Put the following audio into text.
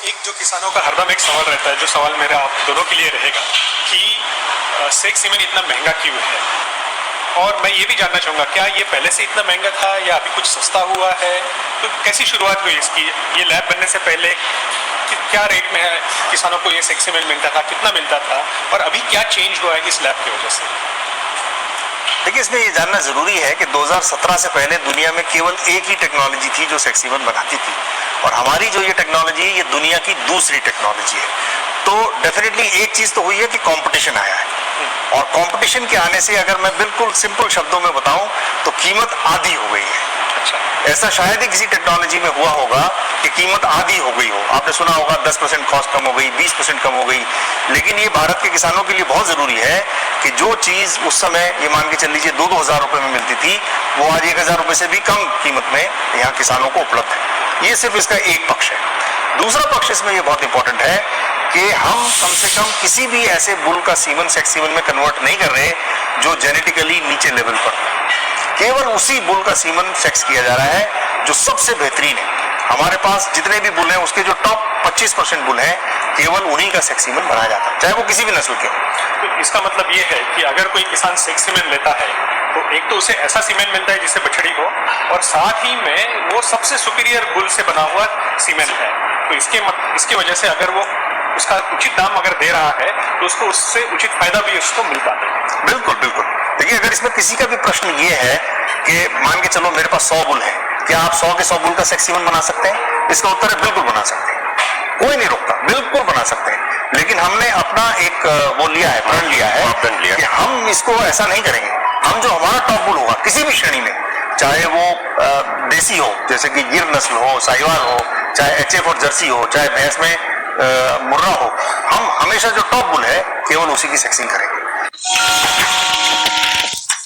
एक जो किसानों का हरदम एक सवाल रहता है, जो सवाल मेरा आप दोनों के लिए रहेगा कि सेक सीमेंट इतना महंगा क्यों है। और मैं ये भी जानना चाहूँगा, क्या ये पहले से इतना महंगा था या अभी कुछ सस्ता हुआ है, तो कैसी शुरुआत हुई इसकी, ये लैब बनने से पहले क्या रेट में है किसानों को ये सेक सीमेंट मिलता था, कितना मिलता था, और अभी क्या चेंज हुआ है इस लैब की वजह से। देखिए, इसमें ये जानना जरूरी है कि 2017 से पहले दुनिया में केवल एक ही टेक्नोलॉजी थी जो सेक सीमेंट बनाती थी, और हमारी जो ये टेक्नोलॉजी है ये दुनिया की दूसरी टेक्नोलॉजी है। तो डेफिनेटली एक चीज तो हुई है कि कंपटीशन आया है, और कंपटीशन के आने से अगर मैं बिल्कुल सिंपल शब्दों में बताऊं तो कीमत आधी हो गई है। ऐसा शायद ही किसी टेक्नोलॉजी में हुआ होगा कि कीमत आधी हो गई हो। आपने सुना होगा 10% कॉस्ट कम हो गई, 20% कम हो गई, लेकिन ये भारत के किसानों के लिए बहुत जरूरी है कि जो चीज उस समय ये मान के चल लीजिए 2-2 हजार रुपए में मिलती थी, वो आज 1,000 रुपए से भी कम कीमत में यहाँ किसानों को उपलब्ध है। ये सिर्फ इसका एक पक्ष है। दूसरा पक्ष इसमें ये बहुत इंपॉर्टेंट है कि हम कम से कम किसी भी ऐसे बुल का सीमन सेक सीमन में कन्वर्ट नहीं कर रहे जो जेनेटिकली नीचे लेवल पर, केवल उसी बुल का सीमन सेक्स किया जा रहा है जो सबसे बेहतरीन है। हमारे पास जितने भी बुल हैं उसके जो टॉप 25% बुल हैं, केवल उन्हीं का सेक्स सीमन बनाया जाता है, चाहे वो किसी भी नस्ल के हो। तो इसका मतलब ये है कि अगर कोई किसान सेक सीमेंट लेता है तो एक तो उसे ऐसा सीमेंट मिलता है जिससे बछड़ी हो, और साथ ही में वो सबसे सुपीरियर बुल से बना हुआ सीमेंट है। तो इसके वजह से अगर वो उसका उचित दाम अगर दे रहा है तो उसको उससे उचित फायदा भी उसको मिलता है। बिल्कुल बिल्कुल। देखिए, अगर इसमें किसी का भी प्रश्न ये है कि मान के चलो मेरे पास 100 बुल है, क्या आप 100 के 100 बुल का सेक्स सीमन बना सकते हैं? इसका उत्तर है बिल्कुल बना सकते हैं, कोई नहीं रोकता, बिल्कुल बना सकते हैं। लेकिन हमने अपना एक वो लिया है, प्रण लिया है कि हम इसको ऐसा नहीं करेंगे। हम जो हमारा टॉप बुल होगा किसी भी श्रेणी में, चाहे वो देसी हो जैसे कि गिर नस्ल हो, साहिवाल हो, चाहे HF और जर्सी हो, चाहे भैंस में मुर्रा हो, हम हमेशा जो टॉप बुल है केवल उसी की सेक्सिंग करेंगे।